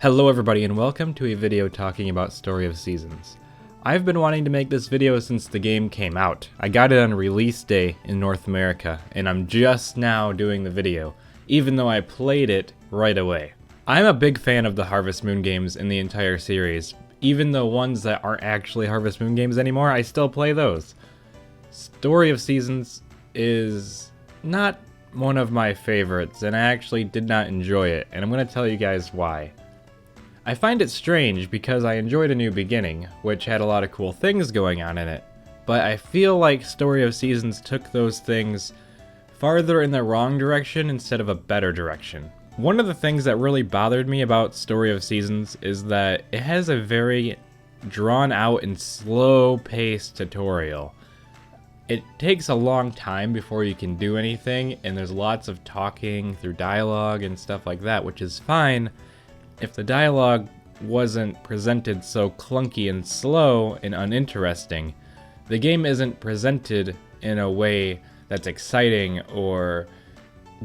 Hello everybody and welcome to a video talking about Story of Seasons. I've been wanting to make this video since the game came out. I got it on release day in North America, and I'm just now doing the video, even though I played it right away. I'm a big fan of the Harvest Moon games in the entire series. Even the ones that aren't actually Harvest Moon games anymore, I still play those. Story of Seasons is not one of my favorites, and I actually did not enjoy it, and I'm going to tell you guys why. I find it strange because I enjoyed A New Beginning, which had a lot of cool things going on in it, but I feel like Story of Seasons took those things farther in the wrong direction instead of a better direction. One of the things that really bothered me about Story of Seasons is that it has a very drawn out and slow-paced tutorial. It takes a long time before you can do anything, and there's lots of talking through dialogue and stuff like that, which is fine if the dialogue wasn't presented so clunky and slow and uninteresting. The game isn't presented in a way that's exciting or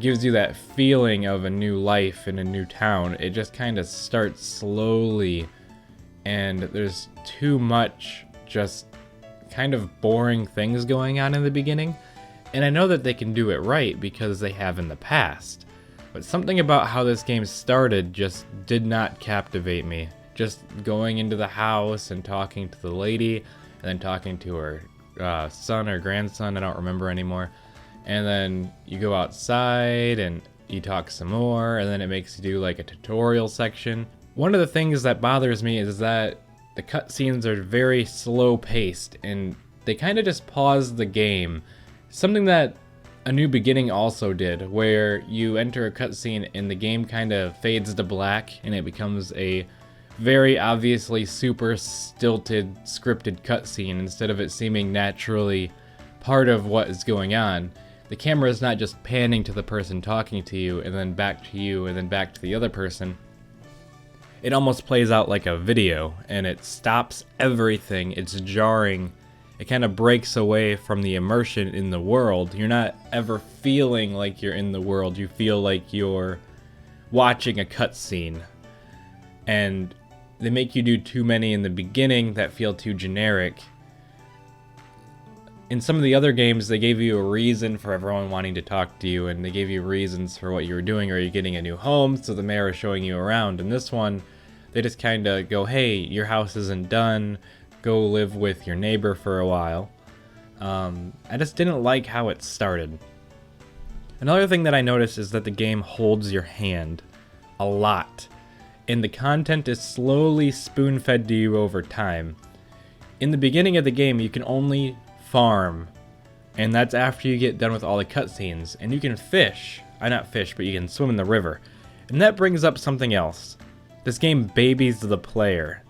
gives you that feeling of a new life in a new town. It just kind of starts slowly, and there's too much just kind of boring things going on in the beginning. And I know that they can do it right because they have in the past. But something about how this game started just did not captivate me. Just going into the house and talking to the lady, and then talking to her son or grandson, I don't remember anymore. And then you go outside and you talk some more, and then it makes you do like a tutorial section. One of the things that bothers me is that the cutscenes are very slow paced, and they kind of just pause the game. Something that A New Beginning also did, where you enter a cutscene and the game kind of fades to black and it becomes a very obviously super stilted, scripted cutscene instead of it seeming naturally part of what is going on. The camera is not just panning to the person talking to you and then back to you and then back to the other person. It almost plays out like a video, and it stops everything. It's jarring. It kind of breaks away from the immersion in the world. You're not ever feeling like you're in the world. You feel like you're watching a cutscene. And they make you do too many in the beginning that feel too generic. In some of the other games, they gave you a reason for everyone wanting to talk to you, and they gave you reasons for what you were doing. Or you're getting a new home, so the mayor is showing you around. In this one, they just kind of go, hey, your house isn't done, go live with your neighbor for a while. I just didn't like how it started. Another thing that I noticed is that the game holds your hand a lot, and the content is slowly spoon-fed to you over time. In the beginning of the game, you can only farm, and that's after you get done with all the cutscenes, and you can fish. Not fish, but you can swim in the river. And that brings up something else. This game babies the player.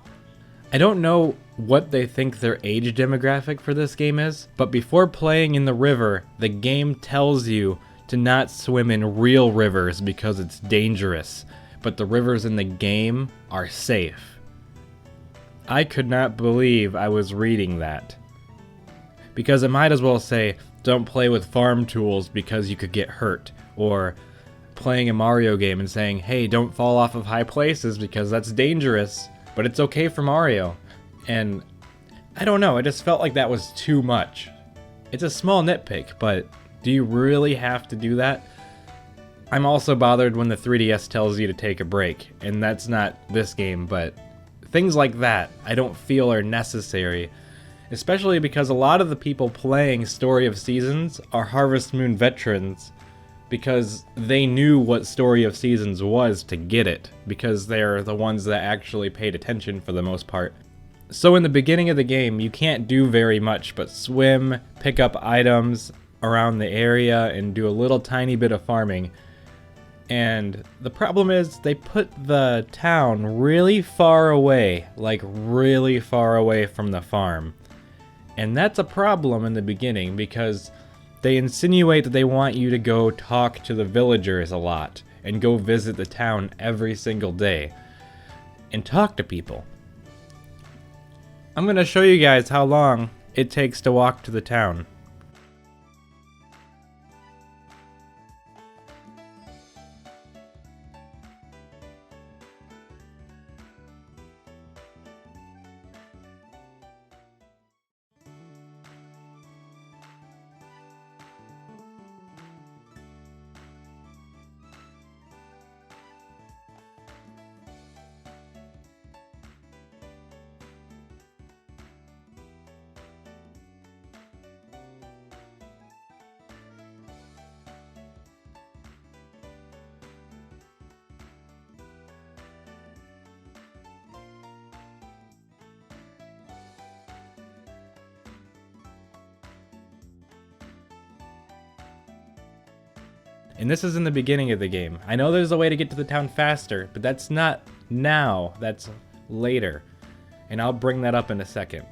I don't know what they think their age demographic for this game is, but before playing in the river, the game tells you to not swim in real rivers because it's dangerous, but the rivers in the game are safe. I could not believe I was reading that, because it might as well say, don't play with farm tools because you could get hurt, or playing a Mario game and saying, hey, don't fall off of high places because that's dangerous, but it's okay for Mario. And I don't know, I just felt like that was too much. It's a small nitpick, but do you really have to do that? I'm also bothered when the 3DS tells you to take a break, and that's not this game, but things like that I don't feel are necessary, especially because a lot of the people playing Story of Seasons are Harvest Moon veterans, because they knew what Story of Seasons was to get it, because they're the ones that actually paid attention for the most part. So in the beginning of the game, you can't do very much but swim, pick up items around the area, and do a little tiny bit of farming. And the problem is, they put the town really far away, like really far away from the farm. And that's a problem in the beginning, because they insinuate that they want you to go talk to the villagers a lot, and go visit the town every single day, and talk to people. I'm going to show you guys how long it takes to walk to the town. And this is in the beginning of the game. I know there's a way to get to the town faster, but that's not now, that's later. And I'll bring that up in a second.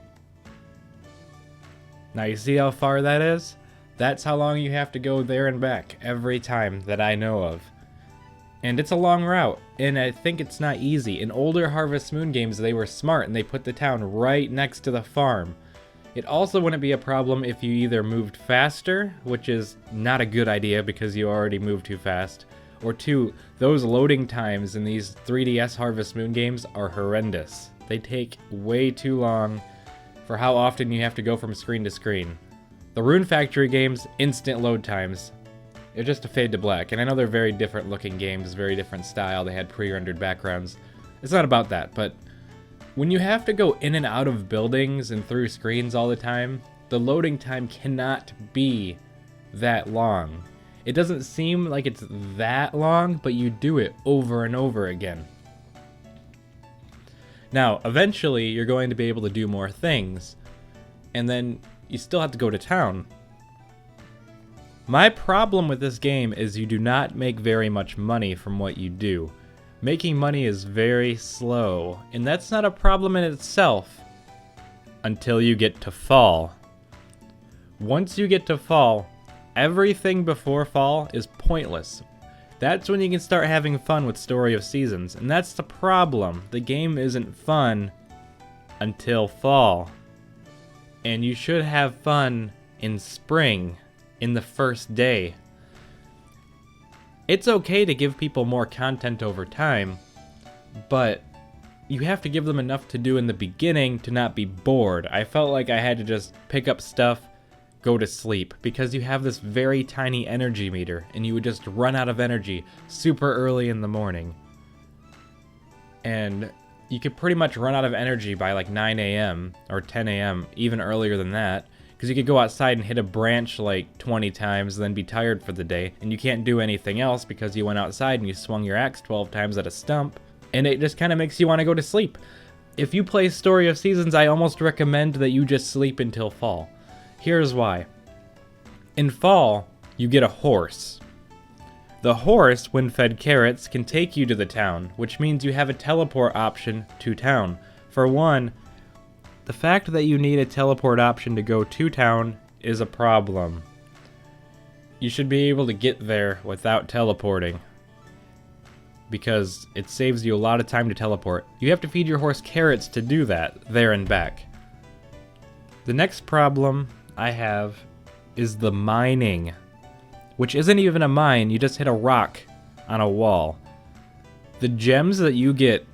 Now you see how far that is? That's how long you have to go there and back every time that I know of. And it's a long route, and I think it's not easy. In older Harvest Moon games, they were smart and they put the town right next to the farm. It also wouldn't be a problem if you either moved faster, which is not a good idea because you already moved too fast, or two, those loading times in these 3DS Harvest Moon games are horrendous. They take way too long for how often you have to go from screen to screen. The Rune Factory games, instant load times. It's just a fade to black, and I know they're very different looking games, very different style, they had pre-rendered backgrounds. It's not about that, but when you have to go in and out of buildings and through screens all the time, the loading time cannot be that long. It doesn't seem like it's that long, but you do it over and over again. Now, eventually, you're going to be able to do more things, and then you still have to go to town. My problem with this game is you do not make very much money from what you do. Making money is very slow, and that's not a problem in itself until you get to fall. Once you get to fall, everything before fall is pointless. That's when you can start having fun with Story of Seasons, and that's the problem. The game isn't fun until fall. And you should have fun in spring, in the first day. It's okay to give people more content over time, but you have to give them enough to do in the beginning to not be bored. I felt like I had to just pick up stuff, go to sleep, because you have this very tiny energy meter, and you would just run out of energy super early in the morning. And you could pretty much run out of energy by like 9 a.m. or 10 a.m., even earlier than that. Because you could go outside and hit a branch like 20 times and then be tired for the day, and you can't do anything else because you went outside and you swung your axe 12 times at a stump, and it just kind of makes you want to go to sleep. If you play Story of Seasons, I almost recommend that you just sleep until fall. Here's why. In fall, you get a horse. The horse, when fed carrots, can take you to the town, which means you have a teleport option to town. For one, the fact that you need a teleport option to go to town is a problem. You should be able to get there without teleporting, because it saves you a lot of time to teleport. You have to feed your horse carrots to do that, there and back. The next problem I have is the mining, which isn't even a mine, you just hit a rock on a wall. The gems that you get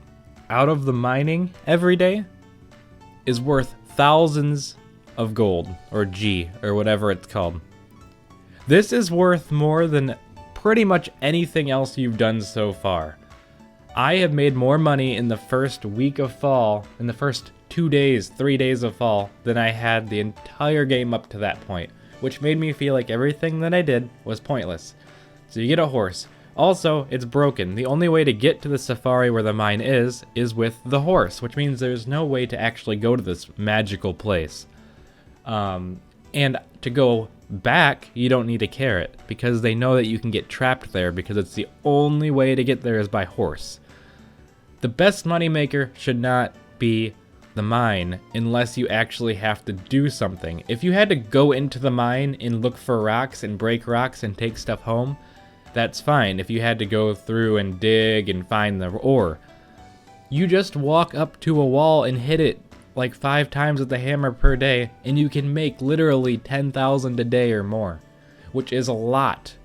out of the mining every day is worth thousands of gold, or G, or whatever it's called. This is worth more than pretty much anything else you've done so far. I have made more money in the first week of fall, in the first 2 days, 3 days of fall, than I had the entire game up to that point, which made me feel like everything that I did was pointless. So you get a horse. Also, it's broken. The only way to get to the safari where the mine is with the horse, which means there's no way to actually go to this magical place. And to go back, you don't need a carrot, because they know that you can get trapped there, because it's the only way to get there is by horse. The best moneymaker should not be the mine, unless you actually have to do something. If you had to go into the mine and look for rocks and break rocks and take stuff home, that's fine. If you had to go through and dig and find the ore, you just walk up to a wall and hit it like 5 times with the hammer per day, and you can make literally 10,000 a day or more, which is a lot.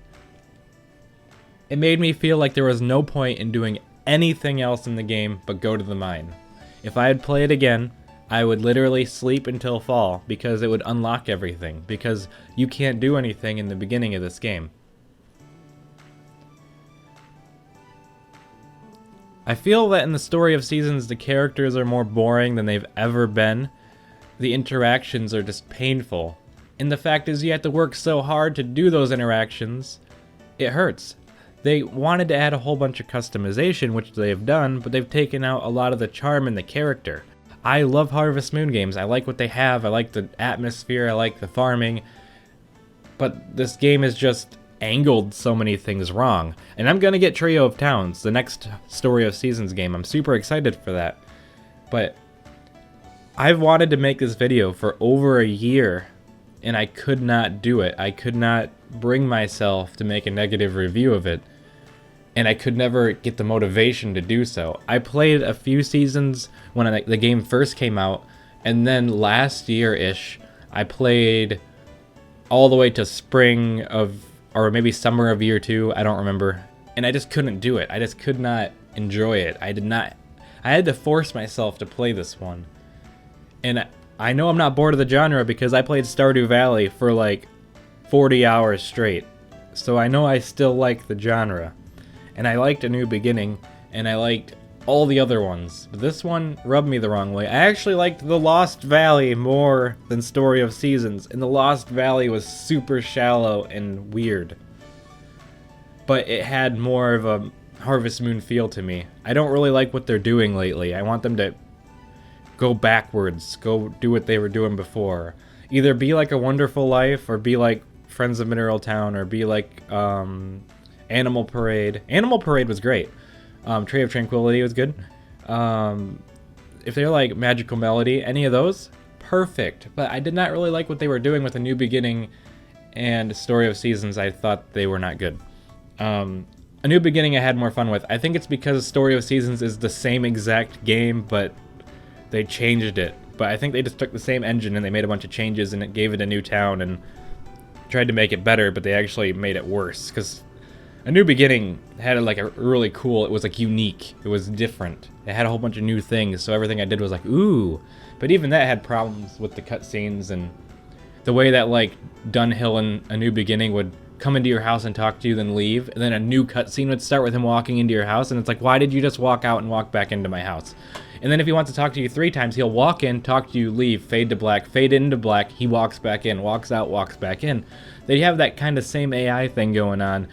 It made me feel like there was no point in doing anything else in the game but go to the mine. If I had played again, I would literally sleep until fall, because it would unlock everything, because you can't do anything in the beginning of this game. I feel that in the Story of Seasons, the characters are more boring than they've ever been. The interactions are just painful. And the fact is, you have to work so hard to do those interactions, it hurts. They wanted to add a whole bunch of customization, which they have done, but they've taken out a lot of the charm in the character. I love Harvest Moon games. I like what they have. I like the atmosphere. I like the farming. But this game is just angled so many things wrong. And I'm gonna get Trio of Towns, the next Story of Seasons game. I'm super excited for that. But I've wanted to make this video for over a year, and I could not do it. I could not bring myself to make a negative review of it, and I could never get the motivation to do so. I played a few seasons when the game first came out, and then last year-ish, I played all the way to spring of, or maybe summer of year 2, I don't remember, and I just couldn't do it. I just could not enjoy it. I had to force myself to play this one. And I know I'm not bored of the genre because I played Stardew Valley for like 40 hours straight. So I know I still like the genre. And I liked A New Beginning, and I liked all the other ones. But this one rubbed me the wrong way. I actually liked The Lost Valley more than Story of Seasons, and The Lost Valley was super shallow and weird. But it had more of a Harvest Moon feel to me. I don't really like what they're doing lately. I want them to go backwards, go do what they were doing before. Either be like A Wonderful Life, or be like Friends of Mineral Town, or be like Animal Parade. Animal Parade was great. Tree of Tranquility was good. If they're like Magical Melody, any of those, perfect. But I did not really like what they were doing with A New Beginning and Story of Seasons. I thought they were not good. A New Beginning I had more fun with. I think it's because Story of Seasons is the same exact game, but they changed it. But I think they just took the same engine and they made a bunch of changes and it gave it a new town and tried to make it better, but they actually made it worse. Because A New Beginning had like a really cool, it was like unique, it was different. It had a whole bunch of new things, so everything I did was like, ooh. But even that had problems with the cutscenes and the way that like Dunhill in A New Beginning would come into your house and talk to you, then leave, and then a new cutscene would start with him walking into your house, and it's like, why did you just walk out and walk back into my house? And then if he wants to talk to you 3 times, he'll walk in, talk to you, leave, fade to black, fade into black, he walks back in, walks out, walks back in. They have that kind of same AI thing going on.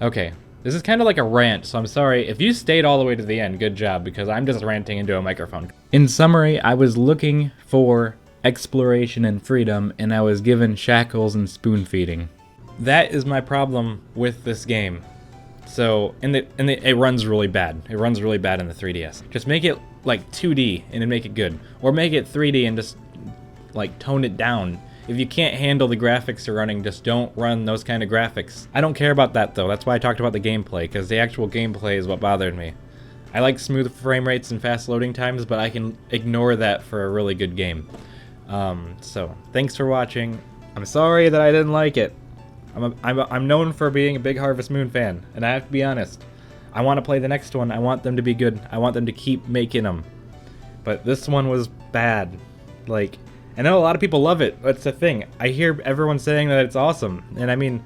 Okay, this is kind of like a rant, so I'm sorry. If you stayed all the way to the end, good job, because I'm just ranting into a microphone. In summary, I was looking for exploration and freedom, and I was given shackles and spoon feeding. That is my problem with this game. So, it runs really bad. It runs really bad in the 3DS. Just make it like 2D and then make it good. Or make it 3D and just like tone it down. If you can't handle the graphics you're running, just don't run those kind of graphics. I don't care about that though. That's why I talked about the gameplay, because the actual gameplay is what bothered me. I like smooth frame rates and fast loading times, but I can ignore that for a really good game. So, thanks for watching. I'm sorry that I didn't like it. I'm known for being a big Harvest Moon fan, and I have to be honest. I want to play the next one. I want them to be good. I want them to keep making them. But this one was bad. Like, I know a lot of people love it. That's the thing. I hear everyone saying that it's awesome, and I mean,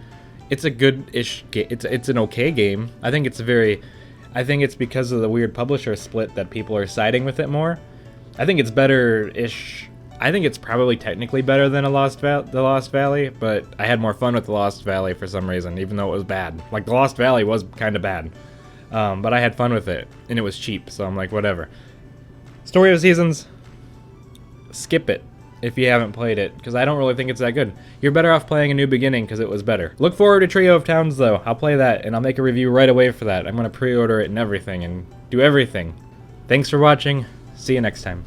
it's a good-ish game. It's an okay game. I think it's because of the weird publisher split that people are siding with it more. I think it's better-ish. I think it's probably technically better than The Lost Valley, but I had more fun with The Lost Valley for some reason, even though it was bad. Like, The Lost Valley was kind of bad, but I had fun with it, and it was cheap, so I'm like, whatever. Story of Seasons, skip it if you haven't played it, because I don't really think it's that good. You're better off playing A New Beginning, because it was better. Look forward to Trio of Towns, though. I'll play that, and I'll make a review right away for that. I'm going to pre-order it and everything, and do everything. Thanks for watching. See you next time.